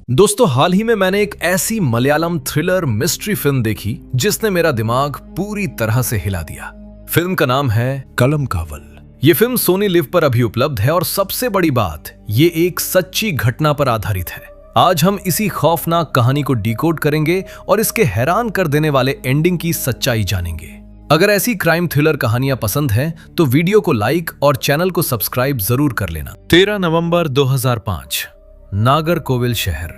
दोस्तों, हाल ही में मैंने एक ऐसी मलयालम थ्रिलर मिस्ट्री फिल्म देखी जिसने मेरा दिमाग पूरी तरह से हिला दिया। फिल्म का नाम है कलम कावल। ये फिल्म सोनी लिव पर अभी उपलब्ध है और सबसे बड़ी बात, ये एक सच्ची घटना पर आधारित है। आज हम इसी खौफनाक कहानी को डिकोड करेंगे और इसके हैरान कर देने वाले एंडिंग की सच्चाई जानेंगे। अगर ऐसी क्राइम थ्रिलर कहानियां पसंद हैं तो वीडियो को लाइक और चैनल को सब्सक्राइब जरूर कर लेना। 13 नवंबर 2005, नागरकोविल शहर।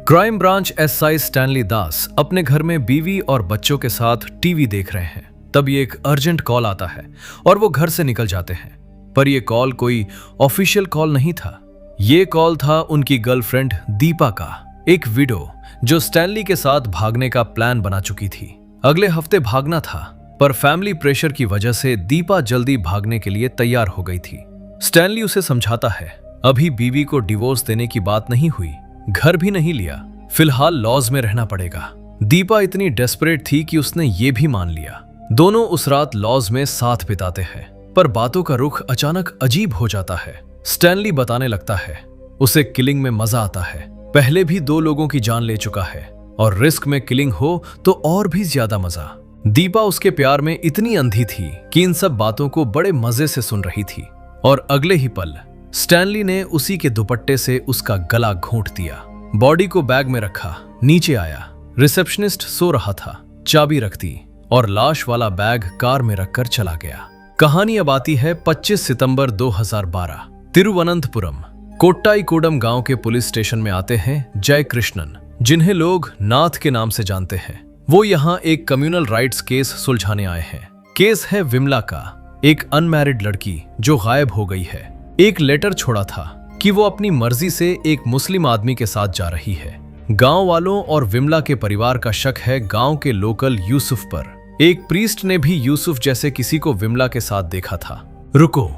क्राइम ब्रांच एसआई स्टैनली दास अपने घर में बीवी और बच्चों के साथ टीवी देख रहे हैं। तभी एक अर्जेंट कॉल आता है और वो घर से निकल जाते हैं। पर यह कॉल कोई ऑफिशियल कॉल नहीं था। ये कॉल था उनकी गर्लफ्रेंड दीपा का, एक विडो जो स्टैनली के साथ भागने का प्लान बना चुकी थी। अगले हफ्ते भागना था, पर फैमिली प्रेशर की वजह से दीपा जल्दी भागने के लिए तैयार हो गई थी। स्टैनली उसे समझाता है, अभी बीवी को डिवोर्स देने की बात नहीं हुई, घर भी नहीं लिया, फिलहाल लॉज में रहना पड़ेगा। दीपा इतनी डेस्परेट थी कि उसने ये भी मान लिया। दोनों उस रात लॉज में साथ बिताते हैं, पर बातों का रुख अचानक अजीब हो जाता है। स्टैनली बताने लगता है उसे किलिंग में मजा आता है। पहले भी 2 लोगों की जान ले चुका है और रिस्क में किलिंग हो तो और भी ज्यादा मजा। दीपा उसके प्यार में इतनी अंधी थी कि इन सब बातों को बड़े मजे से सुन रही थी। और अगले ही पल स्टैनली ने उसी के दुपट्टे से उसका गला घोंट दिया। बॉडी को बैग में रखा, नीचे आया। रिसेप्शनिस्ट सो रहा था, चाबी रख दी और लाश वाला बैग कार में रखकर चला गया। कहानी अब आती है 25 सितंबर 2012। तिरुवनंतपुरम कोट्टाईकोडम गांव के पुलिस स्टेशन में आते हैं जय कृष्णन, जिन्हें लोग नाथ के नाम से जानते हैं। वो यहाँ एक कम्युनल राइट्स केस सुलझाने आए हैं। केस है विमला का, एक अनमैरिड लड़की जो गायब हो गई है। एक लेटर छोड़ा था कि वो अपनी मर्जी से एक मुस्लिम आदमी के साथ जा रही है। गांव वालों और विमला के परिवार का शक है गांव के लोकल यूसुफ पर। एक प्रीस्ट ने भी यूसुफ जैसे किसी को विमला के साथ देखा था। रुको,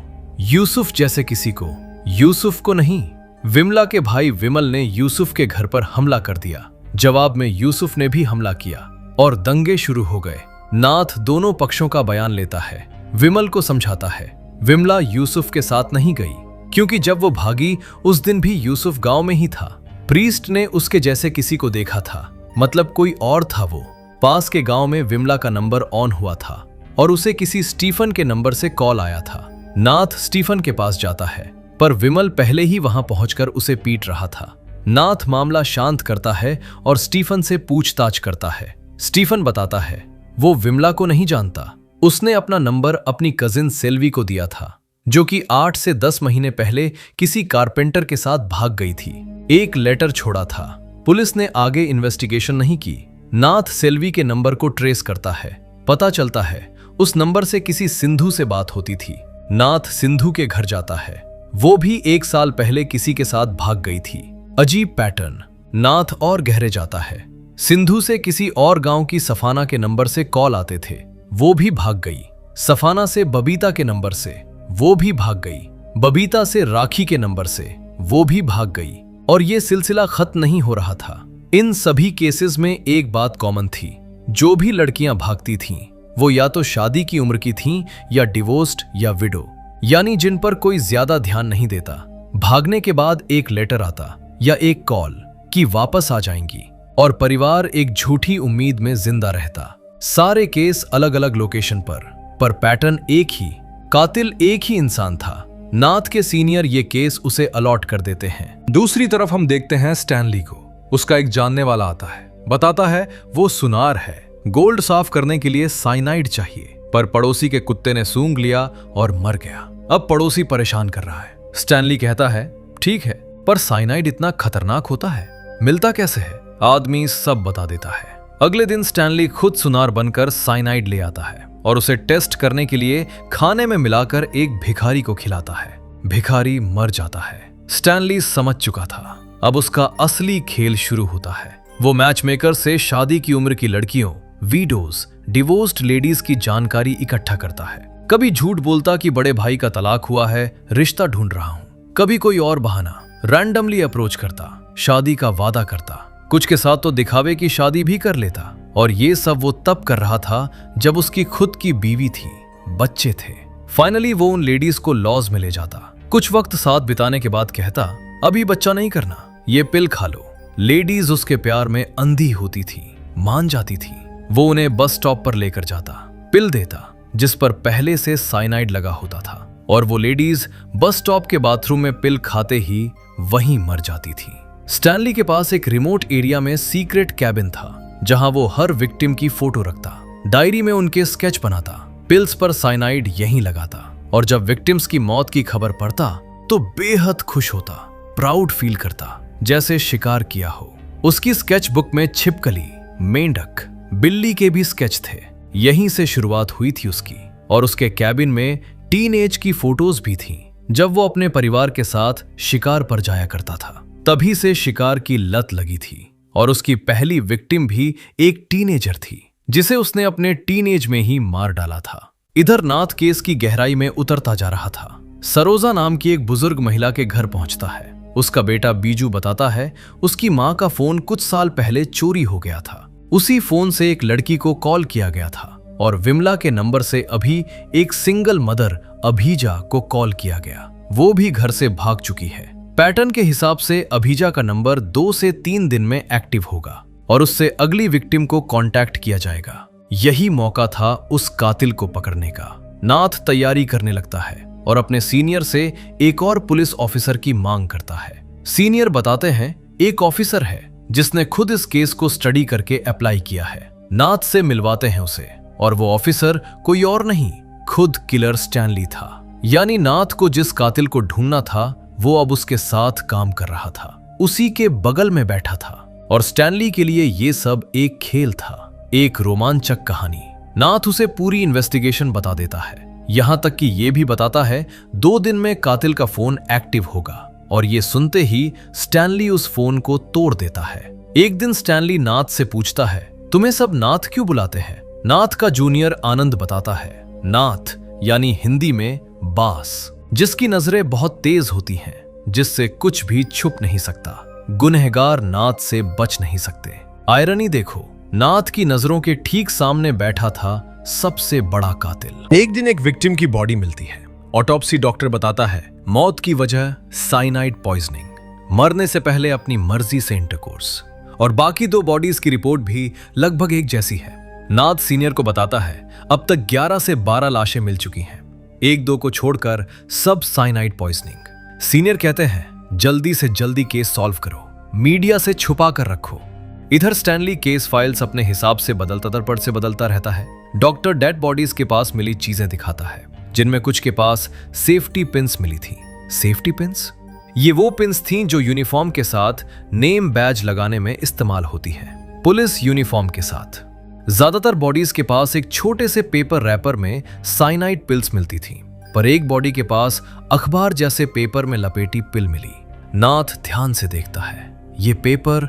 यूसुफ जैसे किसी को? यूसुफ को नहीं, विमला के भाई विमल ने यूसुफ के घर पर हमला कर दिया। जवाब में यूसुफ ने भी हमला किया और दंगे शुरू हो गए। नाथ दोनों पक्षों का बयान लेता है, विमल को समझाता है विमला यूसुफ के साथ नहीं गई क्योंकि जब वो भागी उस दिन भी यूसुफ गांव में ही था। प्रीस्ट ने उसके जैसे किसी को देखा था, मतलब कोई और था वो। पास के गांव में विमला का नंबर ऑन हुआ था और उसे किसी स्टीफन के नंबर से कॉल आया था। नाथ स्टीफन के पास जाता है, पर विमल पहले ही वहां पहुंचकर उसे पीट रहा था। नाथ मामला शांत करता है और स्टीफन से पूछताछ करता है। स्टीफन बताता है वो विमला को नहीं जानता। उसने अपना नंबर अपनी कजिन सेल्वी को दिया था, जो कि 8 से 10 महीने पहले किसी कारपेंटर के साथ भाग गई थी। एक लेटर छोड़ा था। पुलिस ने आगे इन्वेस्टिगेशन नहीं की। नाथ सेल्वी के नंबर को ट्रेस करता है। पता चलता है उस नंबर से किसी सिंधु से बात होती थी। नाथ सिंधु के घर जाता है। वो भी 1 साल पहले किसी के साथ भाग गई थी। अजीब पैटर्न। नाथ और गहरे जाता है। सिंधु से किसी और गांव की सफाना के नंबर से कॉल आते थे, वो भी भाग गई। सफाना से बबीता के नंबर से, वो भी भाग गई। बबीता से राखी के नंबर से, वो भी भाग गई। और ये सिलसिला खत्म नहीं हो रहा था। इन सभी केसेस में एक बात कॉमन थी, जो भी लड़कियां भागती थीं वो या तो शादी की उम्र की थीं या डिवोर्स्ड या विडो, यानी जिन पर कोई ज्यादा ध्यान नहीं देता। भागने के बाद एक लेटर आता या एक कॉल कि वापस आ जाएंगी और परिवार एक झूठी उम्मीद में जिंदा रहता। सारे केस अलग अलग लोकेशन पर पैटर्न एक ही, कातिल एक ही इंसान था। नाथ के सीनियर ये केस उसे अलॉट कर देते हैं। दूसरी तरफ हम देखते हैं स्टैनली को। उसका एक जानने वाला आता है, बताता है वो सुनार है, गोल्ड साफ करने के लिए साइनाइड चाहिए, पर पड़ोसी के कुत्ते ने सूंघ लिया और मर गया। अब पड़ोसी परेशान कर रहा है। स्टैनली कहता है ठीक है, पर साइनाइड इतना खतरनाक होता है, मिलता कैसे है? आदमी सब बता देता है। अगले दिन स्टैनली खुद सुनार बनकर साइनाइड ले आता है और उसे टेस्ट करने के लिए खाने में मिलाकर एक भिखारी को खिलाता है। भिखारी मर जाता है। स्टैनली समझ चुका था, अब उसका असली खेल शुरू होता है। वो मैच मेकर से शादी की उम्र की लड़कियों, वीडोज, डिवोर्स्ड लेडीज की जानकारी इकट्ठा करता है। कभी झूठ बोलता कि बड़े भाई का तलाक हुआ है, रिश्ता ढूंढ रहा हूं। कभी कोई और बहाना, रैंडमली अप्रोच करता, शादी का वादा करता। कुछ के साथ तो दिखावे की शादी भी कर लेता। और ये सब वो तब कर रहा था जब उसकी खुद की बीवी थी, बच्चे थे। फाइनली वो उन लेडीज को लॉज में ले जाता। कुछ वक्त साथ बिताने के बाद कहता, अभी बच्चा नहीं करना, ये पिल खा लो। लेडीज उसके प्यार में अंधी होती थी, मान जाती थी। वो उन्हें बस स्टॉप पर लेकर जाता, पिल देता जिस पर पहले से साइनाइड लगा होता था, और वो लेडीज बस स्टॉप के बाथरूम में पिल खाते ही वहीं मर जाती थी। स्टैनली के पास एक रिमोट एरिया में सीक्रेट कैबिन था, जहां वो हर विक्टिम की फोटो रखता, डायरी में उनके स्केच बनाता, पिल्स पर साइनाइड यहीं लगाता, और जब विक्टिम्स की मौत की खबर पड़ता तो बेहद खुश होता, प्राउड फील करता, जैसे शिकार किया हो। उसकी स्केच बुक में छिपकली, मेंढक, बिल्ली के भी स्केच थे। यहीं से शुरुआत हुई थी उसकी। और उसके कैबिन में टीनएज की फोटोज भी थीं, जब वो अपने परिवार के साथ शिकार पर जाया करता था। तभी से शिकार की लत लगी थी, और उसकी पहली विक्टिम भी एक टीनेजर थी, जिसे उसने अपने टीनेज में ही मार डाला था। इधर नाथ केस की गहराई में उतरता जा रहा था। सरोजा नाम की एक बुजुर्ग महिला के घर पहुंचता है। उसका बेटा बीजू बताता है उसकी मां का फोन कुछ साल पहले चोरी हो गया था। उसी फोन से एक लड़की को कॉल किया गया था, और विमला के नंबर से अभी एक सिंगल मदर अभिजा को कॉल किया गया। वो भी घर से भाग चुकी है। पैटर्न के हिसाब से अभिजा का नंबर 2 से 3 दिन में एक्टिव होगा, और उससे अगली विक्टिम को कांटेक्ट किया जाएगा। यही मौका था उस कातिल को पकड़ने का। नाथ तैयारी करने लगता है और अपने सीनियर से एक और पुलिस ऑफिसर की मांग करता है। सीनियर बताते हैं एक ऑफिसर है जिसने खुद इस केस को स्टडी करके अप्लाई किया है। नाथ से मिलवाते हैं उसे, और वो ऑफिसर कोई और नहीं, खुद किलर स्टैनली था। यानी नाथ को जिस कातिल को ढूंढना था वो अब उसके साथ काम कर रहा था, उसी के बगल में बैठा था। और स्टैनली के लिए ये सब एक खेल था, एक रोमांचक कहानी। नाथ उसे पूरी इन्वेस्टिगेशन बता देता है, यहां तक कि ये भी बताता है 2 दिन में कातिल का फोन एक्टिव होगा। और ये सुनते ही स्टैनली उस फोन को तोड़ देता है। एक दिन स्टैनली नाथ से पूछता है, तुम्हें सब नाथ क्यों बुलाते हैं? नाथ का जूनियर आनंद बताता है, नाथ यानी हिंदी में बास, जिसकी नजरें बहुत तेज होती हैं, जिससे कुछ भी छुप नहीं सकता। गुनहगार नाथ से बच नहीं सकते। आयरनी देखो, नाथ की नजरों के ठीक सामने बैठा था सबसे बड़ा कातिल। एक दिन एक विक्टिम की बॉडी मिलती है। ऑटोप्सी डॉक्टर बताता है मौत की वजह साइनाइड पॉइजनिंग, मरने से पहले अपनी मर्जी से इंटरकोर्स। और बाकी 2 बॉडीज की रिपोर्ट भी लगभग एक जैसी है। नाथ सीनियर को बताता है अब तक 11 से 12 लाशें मिल चुकी हैं, 1-2 को छोड़कर सब साइनाइड पॉइजनिंग। सीनियर कहते हैं जल्दी से जल्दी केस सॉल्व करो, मीडिया से छुपा कर रखो। इधर स्टैनली केस फाइल्स अपने हिसाब से बदलता रहता है। डॉक्टर डेड बॉडीज के पास मिली चीजें दिखाता है, जिनमें कुछ के पास सेफ्टी पिन्स मिली थी। Safety pins? ये वो पिन्स थीं जो यूनिफॉर्म के साथ नेम बैज लगाने में इस्तेमाल होती है, पुलिस यूनिफॉर्म के साथ। ज्यादातर बॉडीज के पास एक छोटे से पेपर रैपर में साइनाइड पिल्स मिलती थी, पर एक बॉडी के पास अखबार जैसे पेपर में लपेटी पिल मिली। नाथ ध्यान से देखता है, ये पेपर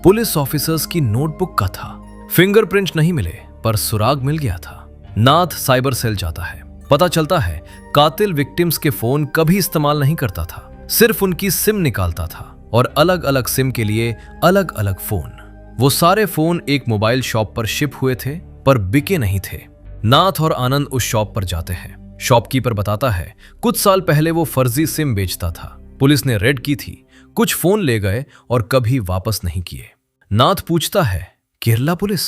पुलिस ऑफिसर्स की नोटबुक का था। फिंगरप्रिंट नहीं मिले, पर सुराग मिल गया था। नाथ साइबर सेल जाता है। पता चलता है कातिल विक्टिम्स के फोन कभी इस्तेमाल नहीं करता था, सिर्फ उनकी सिम निकालता था, और अलग अलग सिम के लिए अलग अलग फोन। वो सारे फोन एक मोबाइल शॉप पर शिप हुए थे, पर बिके नहीं थे। नाथ और आनंद उस शॉप पर जाते हैं। शॉपकीपर बताता है कुछ साल पहले वो फर्जी सिम बेचता था, पुलिस ने रेड की थी, कुछ फोन ले गए और कभी वापस नहीं किए। नाथ पूछता है केरला पुलिस?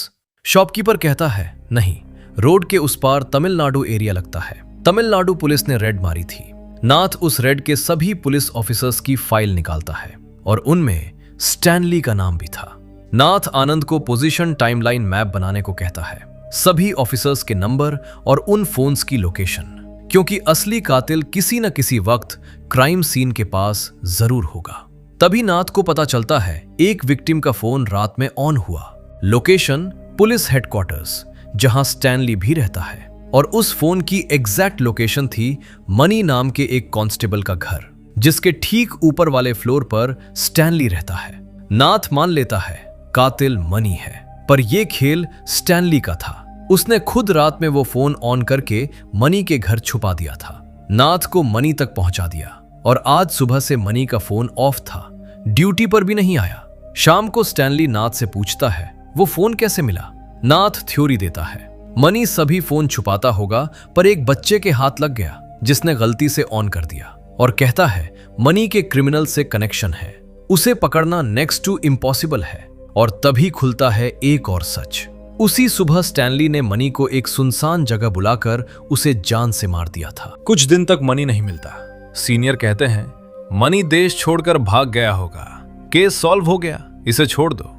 शॉपकीपर कहता है नहीं, रोड के उस पार तमिलनाडु एरिया लगता है, तमिलनाडु पुलिस ने रेड मारी थी। नाथ उस रेड के सभी पुलिस ऑफिसर्स की फाइल निकालता है, और उनमें स्टैनली का नाम भी था। नाथ आनंद को पोजीशन टाइमलाइन मैप बनाने को कहता है, सभी ऑफिसर्स के नंबर और उन फोन्स की लोकेशन, क्योंकि असली कातिल किसी न किसी वक्त क्राइम सीन के पास जरूर होगा। तभी नाथ को पता चलता है एक विक्टिम का फोन रात में ऑन हुआ। लोकेशन पुलिस हेडक्वार्टर्स, जहां स्टैनली भी रहता है, और उस फोन की एग्जैक्ट लोकेशन थी मनी नाम के एक कांस्टेबल का घर, जिसके ठीक ऊपर वाले फ्लोर पर स्टैनली रहता है। नाथ मान लेता है कातिल मनी है, पर यह खेल स्टैनली का था। उसने खुद रात में वो फोन ऑन करके मनी के घर छुपा दिया था। नाथ को मनी तक पहुंचा दिया, और आज सुबह से मनी का फोन ऑफ था, ड्यूटी पर भी नहीं आया। शाम को स्टैनली नाथ से पूछता है वो फोन कैसे मिला। नाथ थ्योरी देता है मनी सभी फोन छुपाता होगा, पर एक बच्चे के हाथ लग गया जिसने गलती से ऑन कर दिया, और कहता है मनी के क्रिमिनल से कनेक्शन है। उसे पकड़ना नेक्स्ट टू इम्पॉसिबल है। और तभी खुलता है एक और सच। उसी सुबह स्टैनली ने मनी को एक सुनसान जगह बुलाकर उसे जान से मार दिया था। कुछ दिन तक मनी नहीं मिलता। सीनियर कहते हैं मनी देश छोड़कर भाग गया होगा, केस सॉल्व हो गया, इसे छोड़ दो।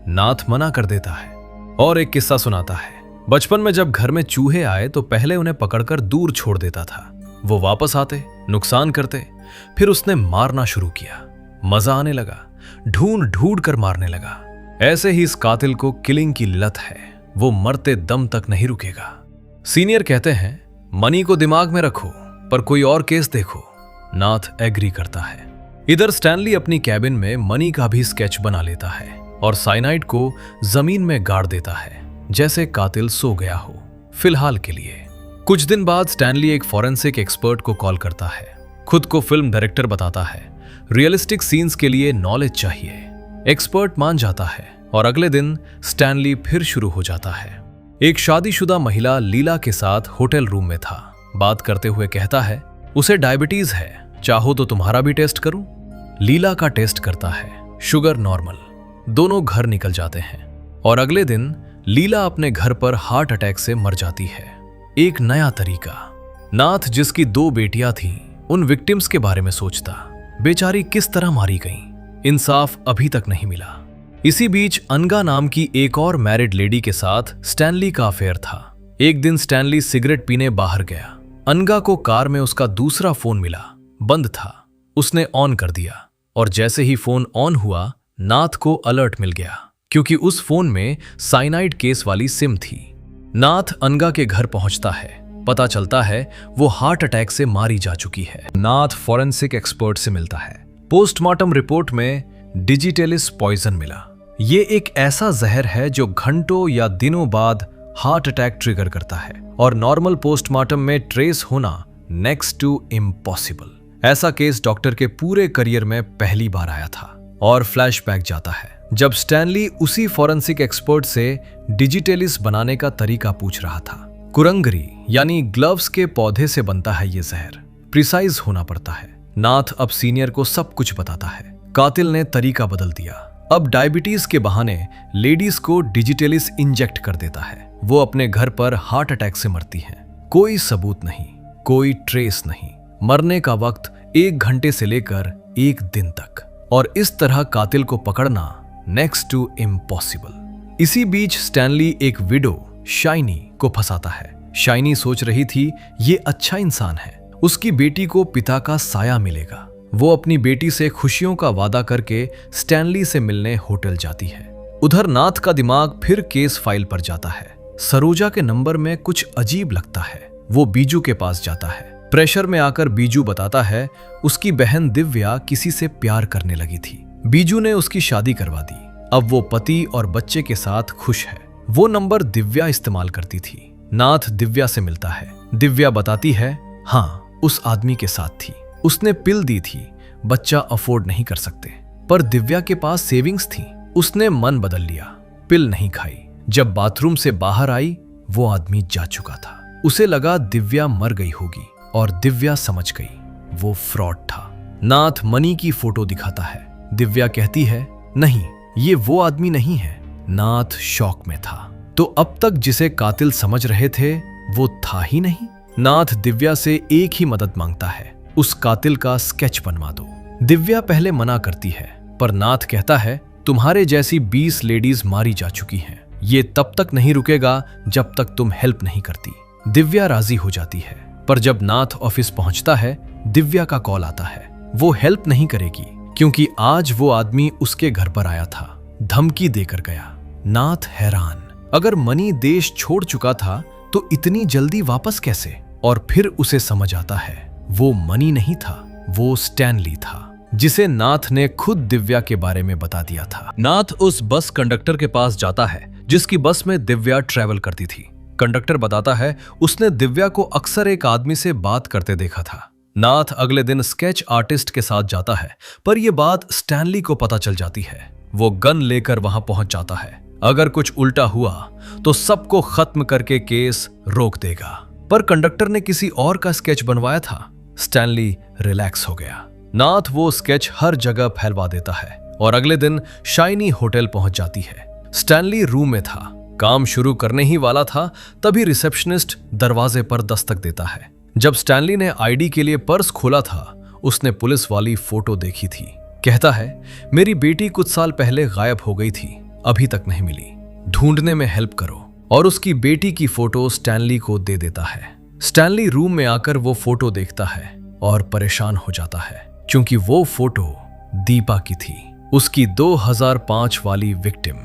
नाथ मना कर देता है और एक किस्सा सुनाता है। बचपन में जब घर में चूहे आए तो पहले उन्हें पकड़कर दूर छोड़ देता था। वो वापस आते, नुकसान करते, फिर उसने मारना शुरू किया। मजा आने लगा, ढूंढ ढूंढ कर मारने लगा। ऐसे ही इस कातिल को किलिंग की लत है, वो मरते दम तक नहीं रुकेगा। सीनियर कहते हैं मनी को दिमाग में रखो पर कोई और केस देखो। नाथ एग्री करता है। इधर स्टैनली अपनी कैबिन में मनी का भी स्केच बना लेता है और साइनाइड को जमीन में गाड़ देता है, जैसे कातिल सो गया हो, फिलहाल के लिए। कुछ दिन बाद स्टैनली एक फॉरेंसिक एक्सपर्ट को कॉल करता है। खुद को फिल्म डायरेक्टर बताता है। रियलिस्टिक सीन्स के लिए नॉलेज चाहिए। एक्सपर्ट मान जाता है और अगले दिन स्टैनली फिर शुरू हो जाता है। एक शादीशुदा महिला लीला के साथ होटल रूम में था। बात करते हुए कहता है उसे डायबिटीज है, चाहो तो तुम्हारा भी टेस्ट करूं। लीला का टेस्ट करता है, शुगर नॉर्मल। दोनों घर निकल जाते हैं और अगले दिन लीला अपने घर पर हार्ट अटैक से मर जाती है। एक नया तरीका। नाथ जिसकी 2 बेटियां थीं, उन विक्टिम्स के बारे में सोचता। बेचारी किस तरह मारी गईं, इंसाफ अभी तक नहीं मिला। इसी बीच अनगा नाम की एक और मैरिड लेडी के साथ स्टैनली का अफेयर था। एक दिन स्टैनली सिगरेट पीने बाहर गया। अनगा को कार में उसका दूसरा फोन मिला, बंद था। उसने ऑन कर दिया और जैसे ही फोन ऑन हुआ नाथ को अलर्ट मिल गया, क्योंकि उस फोन में साइनाइड केस वाली सिम थी। नाथ अनगा के घर पहुंचता है। पता चलता है वो हार्ट अटैक से मारी जा चुकी है। नाथ फॉरेंसिक एक्सपर्ट से मिलता है। पोस्टमार्टम रिपोर्ट में डिजिटेलिस पॉइजन मिला। ये एक ऐसा जहर है जो घंटों या दिनों बाद हार्ट अटैक ट्रिगर करता है और नॉर्मल पोस्टमार्टम में ट्रेस होना नेक्स्ट टू इम्पॉसिबल। ऐसा केस डॉक्टर के पूरे करियर में पहली बार आया था। और फ्लैशबैक जाता है जब स्टैनली उसी फॉरेंसिक एक्सपर्ट से डिजिटेलिस बनाने का तरीका पूछ रहा था। कुरंगरी यानी ग्लव्स के पौधे से बनता है ये जहर। प्रिसाइज होना पड़ता है। नाथ अब सीनियर को सब कुछ बताता है। कातिल ने तरीका बदल दिया। अब डायबिटीज के बहाने लेडीज को डिजिटेलिस इंजेक्ट कर देता है। वो अपने घर पर हार्ट अटैक से मरती हैं। कोई सबूत नहीं, कोई ट्रेस नहीं। मरने का वक्त 1 घंटे से लेकर 1 दिन तक। और इस तरह कातिल को पकड़ना नेक्स्ट टू इम्पॉसिबल। इसी बीच स्टैनली एक विडो शाइनी को फंसाता है। शाइनी सोच रही थी ये अच्छा इंसान है, उसकी बेटी को पिता का साया मिलेगा। वो अपनी बेटी से खुशियों का वादा करके स्टैनली से मिलने होटल जाती है। उधर नाथ का दिमाग फिर केस फाइल पर जाता है। सरोजा के नंबर में कुछ अजीब लगता है। वो बीजू के पास जाता है। प्रेशर में आकर बीजू बताता है उसकी बहन दिव्या किसी से प्यार करने लगी थी। बीजू ने उसकी शादी करवा दी। अब वो पति और बच्चे के साथ खुश है। वो नंबर दिव्या इस्तेमाल करती थी। नाथ दिव्या से मिलता है। दिव्या बताती है हाँ, उस आदमी के साथ थी। उसने पिल दी थी, बच्चा अफोर्ड नहीं कर सकते। पर दिव्या के पास सेविंग्स थी। उसने मन बदल लिया, पिल नहीं खाई। जब बाथरूम से बाहर आई वो आदमी जा चुका था। उसे लगा दिव्या मर गई होगी और दिव्या समझ गई वो फ्रॉड था। नाथ मनी की फोटो दिखाता है। दिव्या कहती है नहीं, ये वो आदमी नहीं है। नाथ शॉक में था। तो अब तक जिसे कातिल समझ रहे थे वो था ही नहीं। नाथ दिव्या से एक ही मदद मांगता है, उस कातिल का स्केच बनवा दो। दिव्या पहले मना करती है पर नाथ कहता है तुम्हारे जैसी 20 लेडीज मारी जा चुकी हैं। ये तब तक नहीं रुकेगा जब तक तुम हेल्प नहीं करती। दिव्या राजी हो जाती है। पर जब नाथ ऑफिस पहुंचता है दिव्या का कॉल आता है। वो हेल्प नहीं करेगी क्योंकि आज वो आदमी उसके घर पर आया था, धमकी देकर गया। नाथ हैरान, अगर मनी देश छोड़ चुका था तो इतनी जल्दी वापस कैसे? और फिर उसे समझ आता है वो मनी नहीं था, वो स्टैनली था, जिसे नाथ ने खुद दिव्या के बारे में बता दिया था। नाथ उस बस कंडक्टर के पास जाता है जिसकी बस में दिव्या ट्रैवल करती थी। कंडक्टर बताता है उसने दिव्या को अक्सर एक आदमी से बात करते देखा था। नाथ अगले दिन स्केच आर्टिस्ट के साथ जाता है पर यह बात स्टैनली को पता चल जाती है। वो गन लेकर वहां पहुंच जाता है। अगर कुछ उल्टा हुआ तो सबको खत्म करके केस रोक देगा। पर कंडक्टर ने किसी और का स्केच बनवाया था। स्टैनली रिलैक्स हो गया। नाथ वो स्केच हर जगह फैलवा देता है और अगले दिन शाइनी होटल पहुंच जाती है। स्टैनली रूम में था, काम शुरू करने ही वाला था, तभी रिसेप्शनिस्ट दरवाजे पर दस्तक देता है। जब स्टैनली ने आईडी के लिए पर्स खोला था, उसने पुलिस वाली फोटो देखी थी। कहता है, मेरी बेटी कुछ साल पहले गायब हो गई थी, अभी तक नहीं मिली, ढूंढने में हेल्प करो। और उसकी बेटी की फोटो स्टैनली को दे देता है। स्टैनली रूम में आकर वो फोटो देखता है और परेशान हो जाता है, क्योंकि वो फोटो दीपा की थी, उसकी 2005 वाली विक्टिम।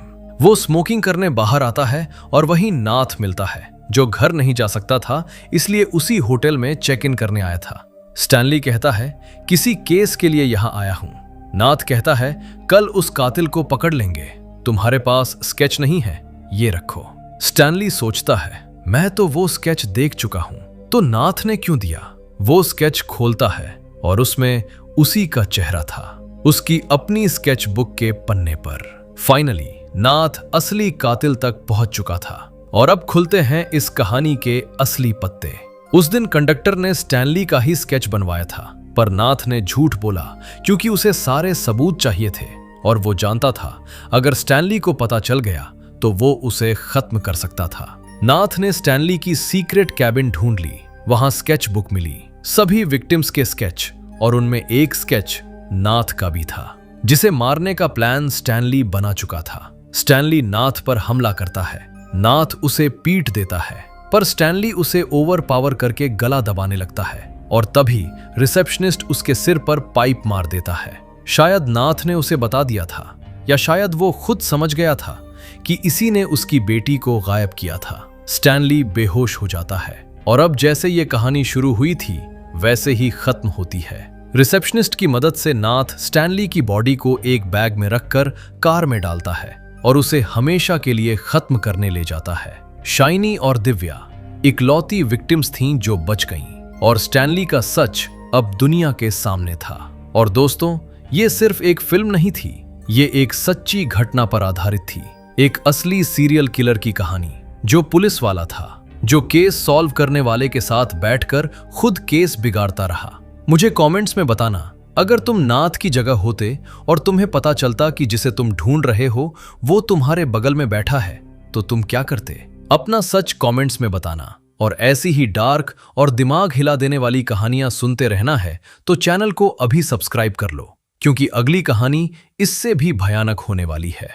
वो स्मोकिंग करने बाहर आता है और वहीं नाथ मिलता है, जो घर नहीं जा सकता था, इसलिए उसी होटल में चेक इन करने आया था। स्टैनली कहता है, किसी केस के लिए यहां आया हूं। नाथ कहता है, कल उस कातिल को पकड़ लेंगे, तुम्हारे पास स्केच नहीं है, ये रखो। स्टैनली सोचता है, मैं तो वो स्केच देख चुका हूं, तो नाथ ने क्यों दिया? वो स्केच खोलता है और उसमें उसी का चेहरा था, उसकी अपनी स्केच बुक के पन्ने पर। फाइनली नाथ असली कातिल तक पहुंच चुका था और अब खुलते हैं इस कहानी के असली पत्ते। उस दिन कंडक्टर ने स्टैनली का ही स्केच बनवाया था, पर नाथ ने झूठ बोला क्योंकि उसे सारे सबूत चाहिए थे और वो जानता था अगर स्टैनली को पता चल गया तो वो उसे खत्म कर सकता था। नाथ ने स्टैनली की सीक्रेट कैबिन ढूंढ ली, वहां स्केच बुक मिली, सभी विक्टिम्स के स्केच, और उनमें एक स्केच नाथ का भी था, जिसे मारने का प्लान स्टैनली बना चुका था। स्टैनली नाथ पर हमला करता है, नाथ उसे पीट देता है, पर स्टैनली उसे ओवर पावर करके गला दबाने लगता है और तभी रिसेप्शनिस्ट उसके सिर पर पाइप मार देता है। शायद नाथ ने उसे बता दिया था, या शायद वो खुद समझ गया था कि इसी ने उसकी बेटी को गायब किया था। स्टैनली बेहोश हो जाता है और अब जैसे ये कहानी शुरू हुई थी वैसे ही खत्म होती है। रिसेप्शनिस्ट की मदद से नाथ स्टैनली की बॉडी को एक बैग में रखकर कार में डालता है और उसे हमेशा के लिए खत्म करने ले जाता है। शाइनी और दिव्या इकलौती विक्टिम्स थीं जो बच गईं और स्टैनली का सच अब दुनिया के सामने था। और दोस्तों, ये सिर्फ एक फिल्म नहीं थी, ये एक सच्ची घटना पर आधारित थी, एक असली सीरियल किलर की कहानी, जो पुलिस वाला था, जो केस सॉल्व करने वाले के साथ बैठकर खुद केस बिगाड़ता रहा। मुझे कमेंट्स में बताना, अगर तुम नाथ की जगह होते और तुम्हें पता चलता कि जिसे तुम ढूंढ रहे हो वो तुम्हारे बगल में बैठा है, तो तुम क्या करते? अपना सच कमेंट्स में बताना। और ऐसी ही डार्क और दिमाग हिला देने वाली कहानियां सुनते रहना है तो चैनल को अभी सब्सक्राइब कर लो, क्योंकि अगली कहानी इससे भी भयानक होने वाली है।